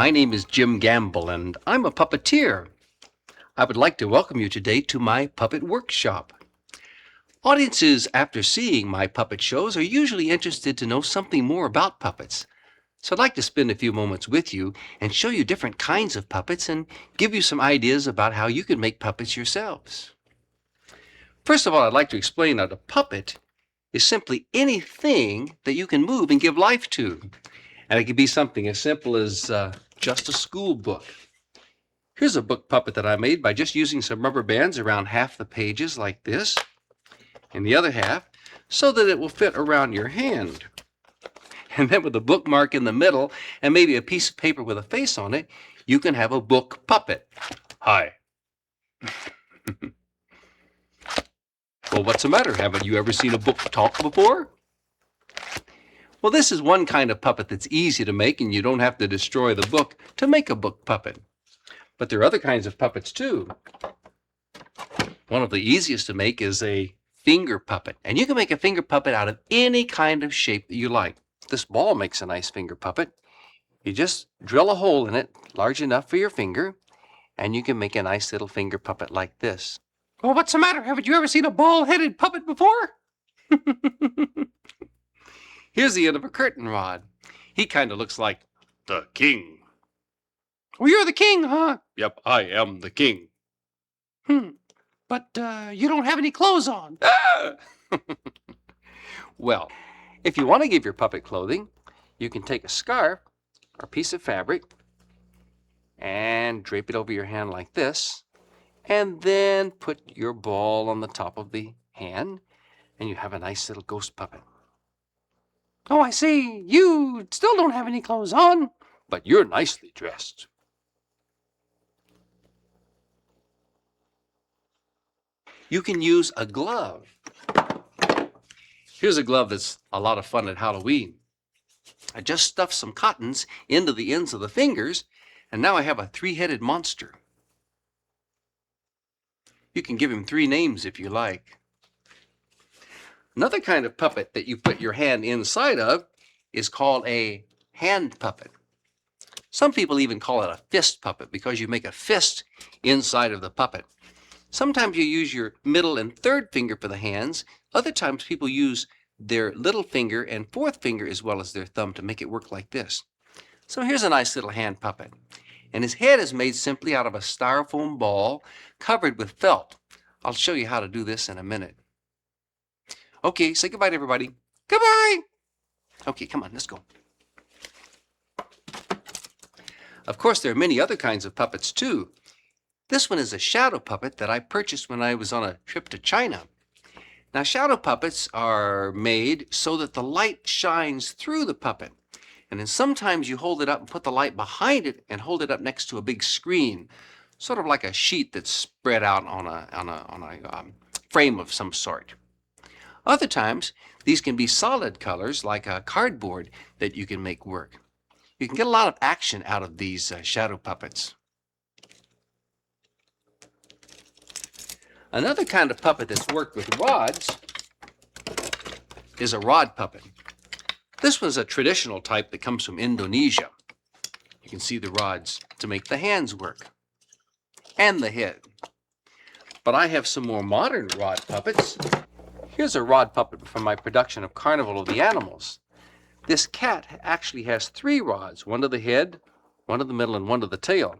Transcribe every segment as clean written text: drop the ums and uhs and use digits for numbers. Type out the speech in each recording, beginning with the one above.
My name is Jim Gamble, and I'm a puppeteer. I would like to welcome you today to my puppet workshop. Audiences, after seeing my puppet shows, are usually interested to know something more about puppets. So I'd like to spend a few moments with you and show you different kinds of puppets and give you some ideas about how you can make puppets yourselves. First of all, I'd like to explain that a puppet is simply anything that you can move and give life to. And it can be something as simple as just a school book. Here's a book puppet that I made by just using some rubber bands around half the pages like this, and the other half so that it will fit around your hand. And then with a bookmark in the middle and maybe a piece of paper with a face on it, you can have a book puppet. Hi. Well, what's the matter? Haven't you ever seen a book talk before? Well, this is one kind of puppet that's easy to make, and you don't have to destroy the book to make a book puppet. But there are other kinds of puppets too. One of the easiest to make is a finger puppet. And you can make a finger puppet out of any kind of shape that you like. This ball makes a nice finger puppet. You just drill a hole in it large enough for your finger, and you can make a nice little finger puppet like this. Well, what's the matter? Haven't you ever seen a ball-headed puppet before? Here's the end of a curtain rod. He kind of looks like the king. Oh, you're the king, huh? Yep, I am the king. But you don't have any clothes on. Ah! Well, if you want to give your puppet clothing, you can take a scarf or a piece of fabric and drape it over your hand like this, and then put your ball on the top of the hand, and you have a nice little ghost puppet. Oh, I see. You still don't have any clothes on, but you're nicely dressed. You can use a glove. Here's a glove that's a lot of fun at Halloween. I just stuffed some cottons into the ends of the fingers, and now I have a three-headed monster. You can give him 3 names if you like. Another kind of puppet that you put your hand inside of is called a hand puppet. Some people even call it a fist puppet because you make a fist inside of the puppet. Sometimes you use your middle and third finger for the hands. Other times people use their little finger and fourth finger as well as their thumb to make it work like this. So here's a nice little hand puppet. And his head is made simply out of a styrofoam ball covered with felt. I'll show you how to do this in a minute. Okay, say goodbye to everybody. Goodbye! Okay, come on, let's go. Of course, there are many other kinds of puppets too. This one is a shadow puppet that I purchased when I was on a trip to China. Now, shadow puppets are made so that the light shines through the puppet. And then sometimes you hold it up and put the light behind it and hold it up next to a big screen, sort of like a sheet that's spread out on a frame of some sort. Other times, these can be solid colors like a cardboard that you can make work. You can get a lot of action out of these shadow puppets. Another kind of puppet that's worked with rods is a rod puppet. This one's a traditional type that comes from Indonesia. You can see the rods to make the hands work and the head. But I have some more modern rod puppets. Here's a rod puppet from my production of Carnival of the Animals. This cat actually has 3 rods, one to the head, one to the middle, and one to the tail.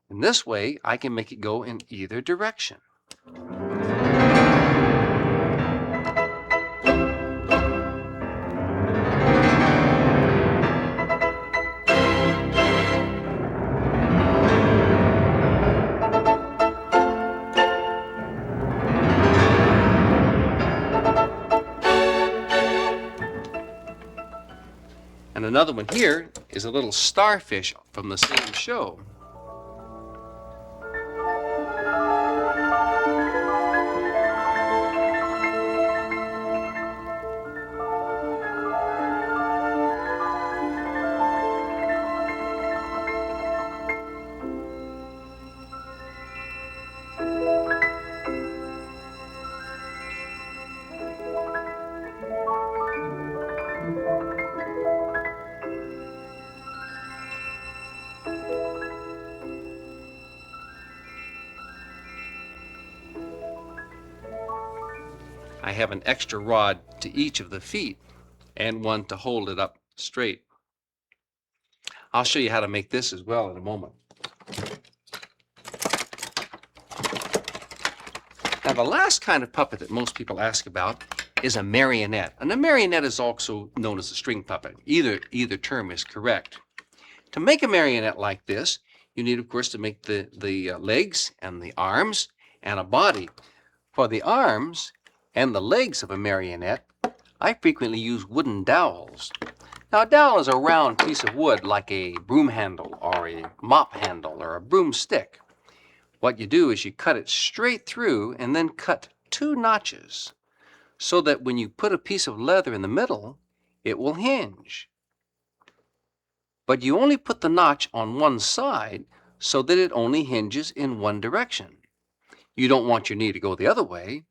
In this way, I can make it go in either direction. And another one here is a little starfish from the same show. I have an extra rod to each of the feet and one to hold it up straight. I'll show you how to make this as well in a moment. Now, the last kind of puppet that most people ask about is a marionette. And a marionette is also known as a string puppet. Either term is correct. To make a marionette like this, you need, of course, to make the legs and the arms and a body. For the arms and the legs of a marionette, I frequently use wooden dowels. Now, a dowel is a round piece of wood like a broom handle or a mop handle or a broomstick. What you do is you cut it straight through and then cut 2 notches so that when you put a piece of leather in the middle, it will hinge. But you only put the notch on one side so that it only hinges in one direction. You don't want your knee to go the other way,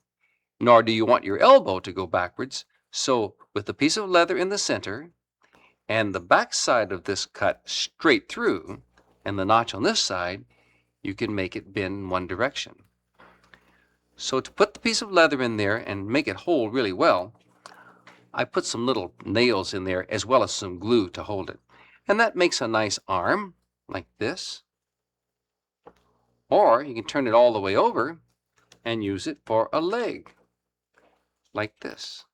nor do you want your elbow to go backwards. So with the piece of leather in the center and the back side of this cut straight through and the notch on this side, you can make it bend in one direction. So to put the piece of leather in there and make it hold really well, I put some little nails in there as well as some glue to hold it. And that makes a nice arm like this. Or you can turn it all the way over and use it for a leg like this.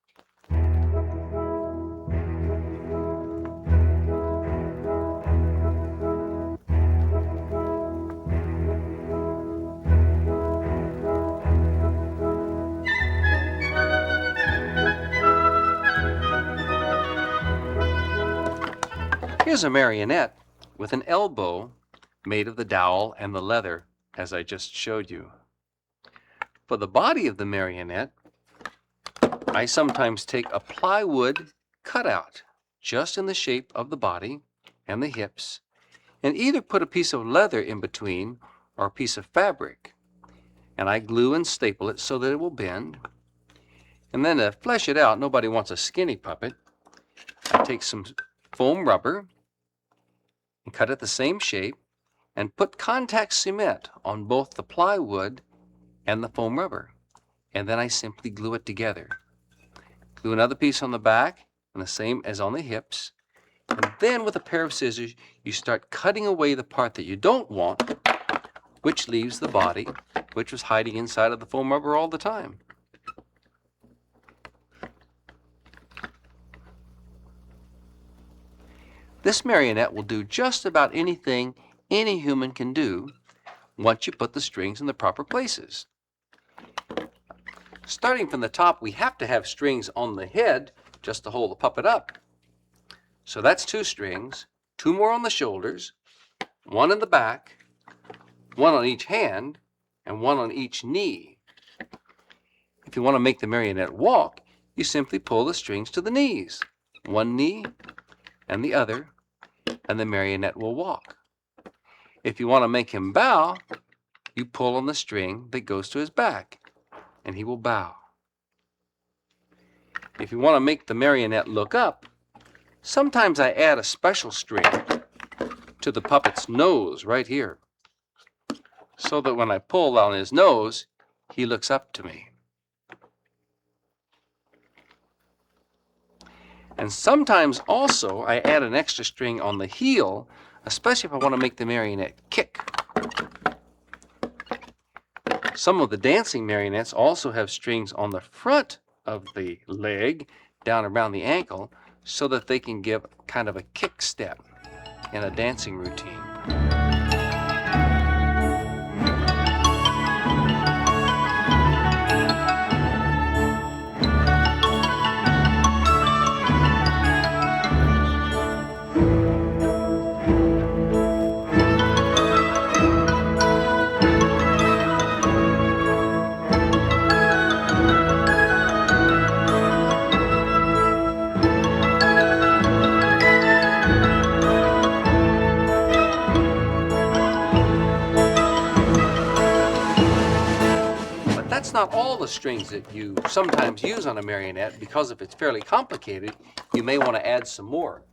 Here's a marionette with an elbow made of the dowel and the leather, as I just showed you. For the body of the marionette, I sometimes take a plywood cutout just in the shape of the body and the hips, and either put a piece of leather in between or a piece of fabric, and I glue and staple it so that it will bend. And then to flesh it out, nobody wants a skinny puppet. I take some foam rubber and cut it the same shape and put contact cement on both the plywood and the foam rubber. And then I simply glue it together. Glue another piece on the back and the same as on the hips. And then with a pair of scissors, you start cutting away the part that you don't want, which leaves the body, which was hiding inside of the foam rubber all the time. This marionette will do just about anything any human can do once you put the strings in the proper places. Starting from the top, we have to have strings on the head just to hold the puppet up. So that's 2 strings, 2 more on the shoulders, 1 in the back, 1 on each hand, and 1 on each knee. If you want to make the marionette walk, you simply pull the strings to the knees, 1 knee and the other, and the marionette will walk. If you want to make him bow, you pull on the string that goes to his back, and he will bow. If you want to make the marionette look up, sometimes I add a special string to the puppet's nose right here, so that when I pull on his nose, he looks up to me. And sometimes also I add an extra string on the heel, especially if I want to make the marionette kick. Some of the dancing marionettes also have strings on the front of the leg down around the ankle so that they can give kind of a kick step in a dancing routine. That's not all the strings that you sometimes use on a marionette, because if it's fairly complicated, you may want to add some more.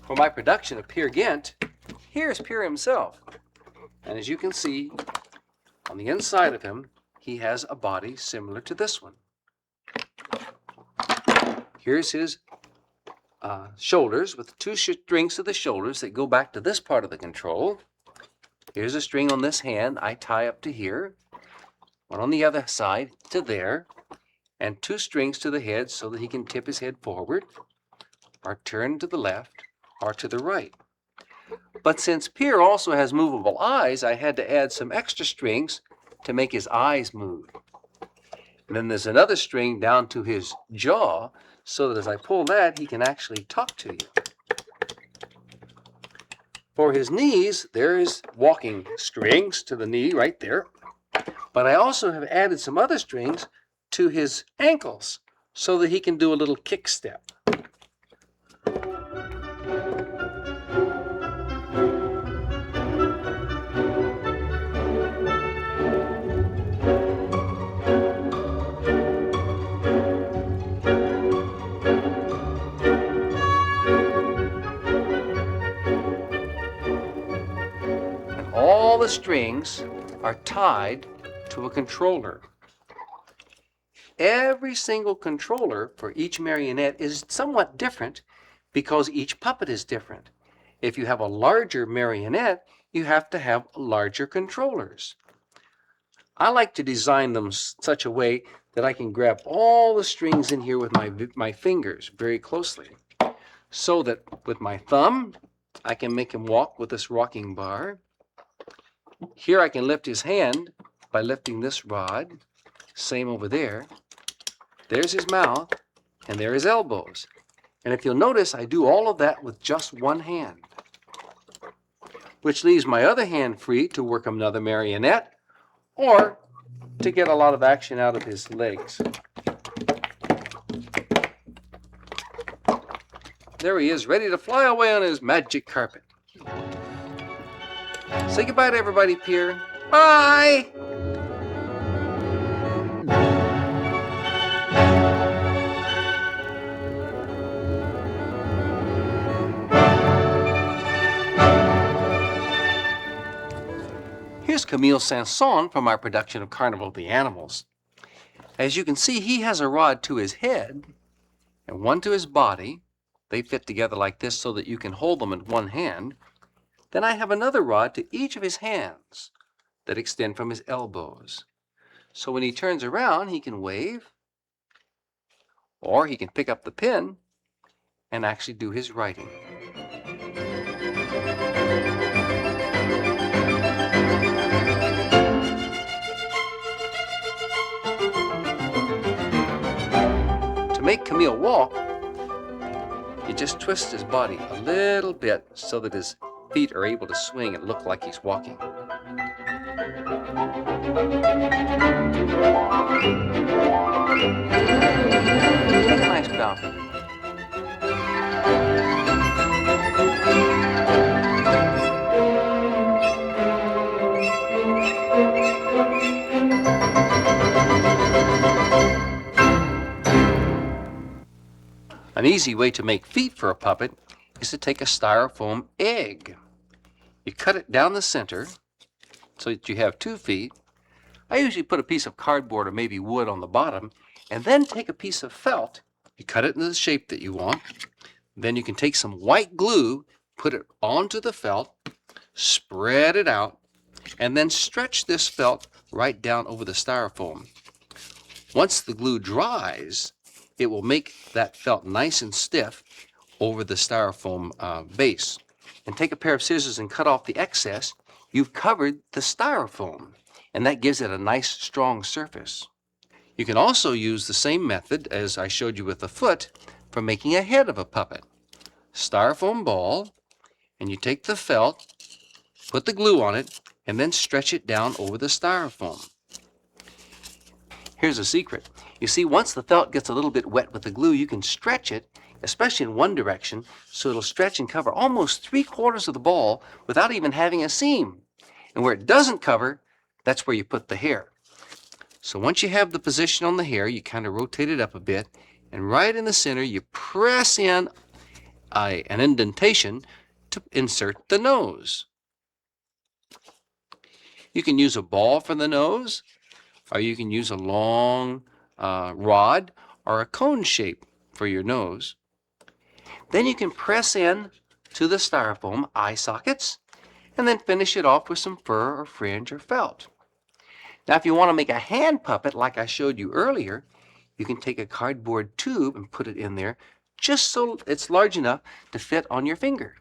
For my production of Peer Gynt, here's Peer himself. And as you can see, on the inside of him, he has a body similar to this one. Here's his shoulders with two strings to the shoulders that go back to this part of the control. Here's a string on this hand I tie up to here, one on the other side to there, and two strings to the head so that he can tip his head forward or turn to the left or to the right. But since Pier also has movable eyes, I had to add some extra strings to make his eyes move. And then there's another string down to his jaw so that as I pull that, he can actually talk to you. For his knees, there is walking strings to the knee right there. But I also have added some other strings to his ankles so that he can do a little kick step. And all the strings are tied to a controller. Every single controller for each marionette is somewhat different because each puppet is different. If you have a larger marionette, you have to have larger controllers. I like to design them such a way that I can grab all the strings in here with my fingers very closely, so that with my thumb, I can make him walk with this rocking bar. Here I can lift his hand by lifting this rod. Same over there. There's his mouth, and there are his elbows. And if you'll notice, I do all of that with just one hand, which leaves my other hand free to work another marionette or to get a lot of action out of his legs. There he is, ready to fly away on his magic carpet. Say goodbye to everybody, Pier. Bye! Here's Camille Sanson from our production of Carnival of the Animals. As you can see, he has a rod to his head and one to his body. They fit together like this so that you can hold them in one hand. Then I have another rod to each of his hands that extend from his elbows. So when he turns around, he can wave, or he can pick up the pen and actually do his writing. To make Camille walk, you just twist his body a little bit so that his feet are able to swing and look like he's walking. Take a nice bow. An easy way to make feet for a puppet is to take a styrofoam egg. You cut it down the center so that you have 2 feet. I usually put a piece of cardboard or maybe wood on the bottom, and then take a piece of felt. You cut it into the shape that you want. Then you can take some white glue, put it onto the felt, spread it out, and then stretch this felt right down over the styrofoam. Once the glue dries, it will make that felt nice and stiff over the styrofoam base. And take a pair of scissors and cut off the excess. You've covered the styrofoam, and that gives it a nice strong surface. You can also use the same method as I showed you with the foot for making a head of a puppet. Styrofoam ball, and you take the felt, put the glue on it, and then stretch it down over the styrofoam. Here's a secret. You see, once the felt gets a little bit wet with the glue, you can stretch it, especially in one direction, so it'll stretch and cover almost 3/4 of the ball without even having a seam. And where it doesn't cover, that's where you put the hair. So once you have the position on the hair, you kind of rotate it up a bit, and right in the center, you press in an indentation to insert the nose. You can use a ball for the nose, or you can use a long rod or a cone shape for your nose. Then you can press in to the styrofoam eye sockets and then finish it off with some fur or fringe or felt. Now, if you want to make a hand puppet like I showed you earlier, you can take a cardboard tube and put it in there just so it's large enough to fit on your finger.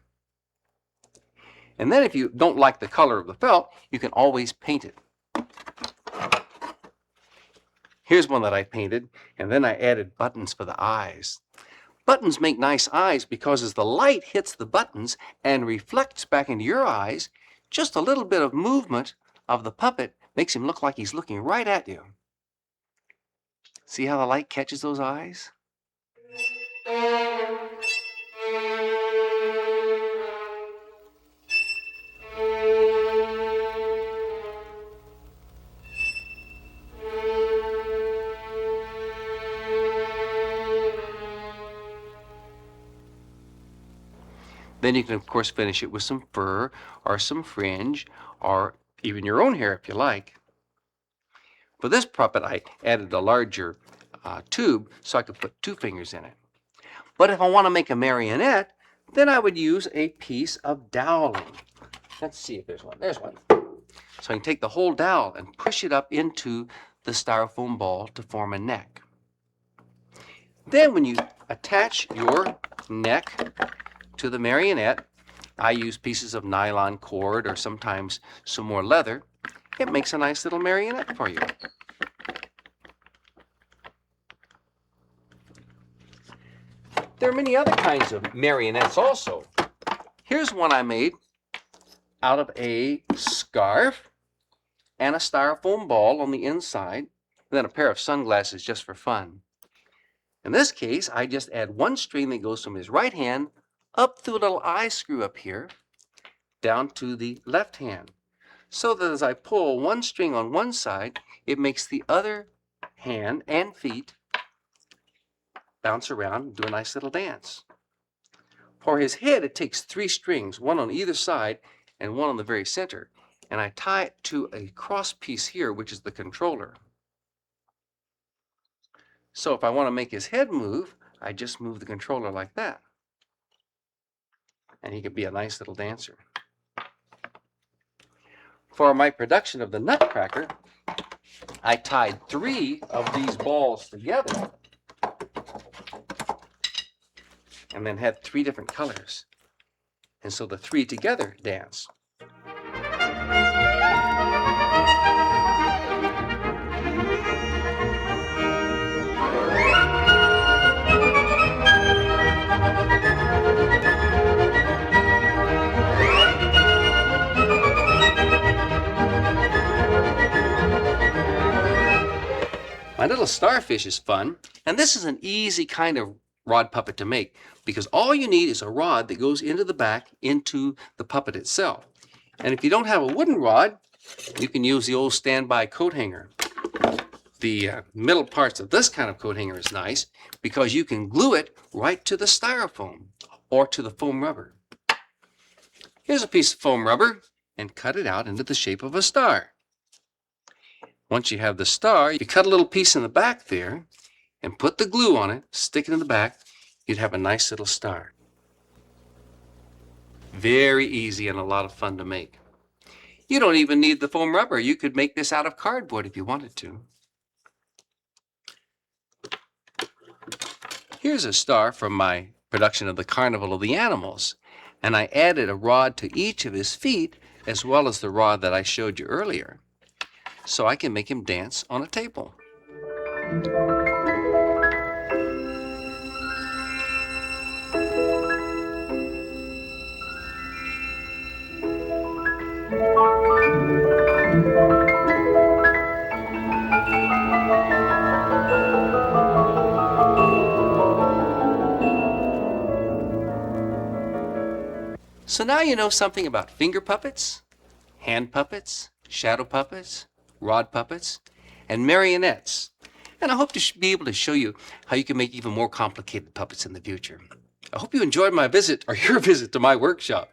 And then if you don't like the color of the felt, you can always paint it. Here's one that I painted, and then I added buttons for the eyes. Buttons make nice eyes because as the light hits the buttons and reflects back into your eyes, just a little bit of movement of the puppet makes him look like he's looking right at you. See how the light catches those eyes? Then you can, of course, finish it with some fur or some fringe or even your own hair if you like. For this puppet, I added a larger tube so I could put 2 fingers in it. But if I want to make a marionette, then I would use a piece of doweling. Let's see if there's one. There's one. So I can take the whole dowel and push it up into the styrofoam ball to form a neck. Then when you attach your neck to the marionette, I use pieces of nylon cord or sometimes some more leather. It makes a nice little marionette for you. There are many other kinds of marionettes also. Here's one I made out of a scarf and a styrofoam ball on the inside, and then a pair of sunglasses just for fun. In this case, I just add 1 string that goes from his right hand up through a little eye screw up here, down to the left hand, so that as I pull 1 string on one side, it makes the other hand and feet bounce around and do a nice little dance. For his head, it takes 3 strings, 1 on either side and 1 on the very center, and I tie it to a cross piece here, which is the controller. So if I want to make his head move, I just move the controller like that, and he could be a nice little dancer. For my production of the Nutcracker, I tied 3 of these balls together and then had 3 different colors. And so the 3 together dance. My little starfish is fun, and this is an easy kind of rod puppet to make because all you need is a rod that goes into the back into the puppet itself. And if you don't have a wooden rod, you can use the old standby coat hanger. The middle parts of this kind of coat hanger is nice because you can glue it right to the styrofoam or to the foam rubber. Here's a piece of foam rubber and cut it out into the shape of a star. Once you have the star, you cut a little piece in the back there and put the glue on it, stick it in the back, you'd have a nice little star. Very easy and a lot of fun to make. You don't even need the foam rubber. You could make this out of cardboard if you wanted to. Here's a star from my production of the Carnival of the Animals, and I added a rod to each of his feet as well as the rod that I showed you earlier, so I can make him dance on a table. So now you know something about finger puppets, hand puppets, shadow puppets, rod puppets, and marionettes. And I hope to be able to show you how you can make even more complicated puppets in the future. I hope you enjoyed my visit or your visit to my workshop.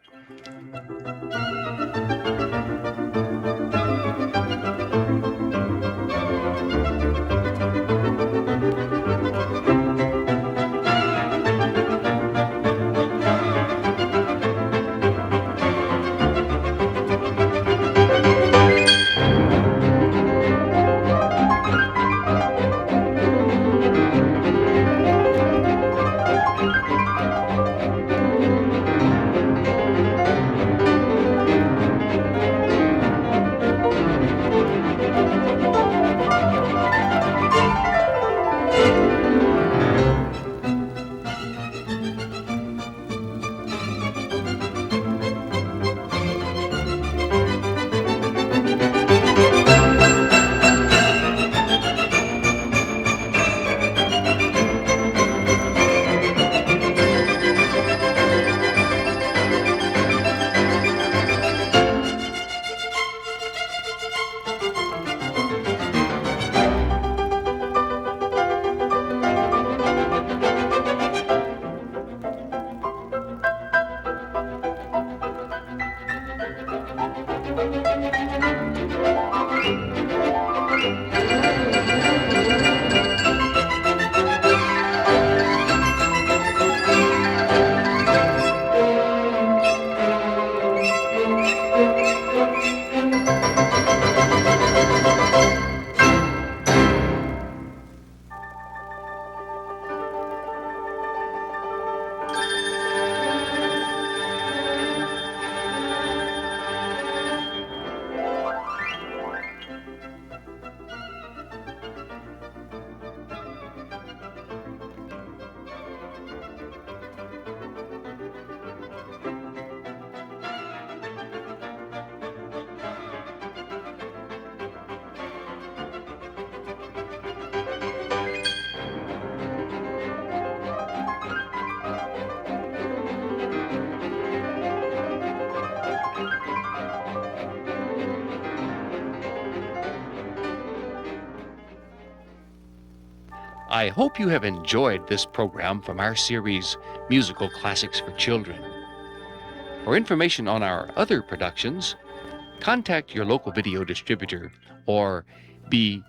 I hope you have enjoyed this program from our series, Musical Classics for Children. For information on our other productions, contact your local video distributor or BEI.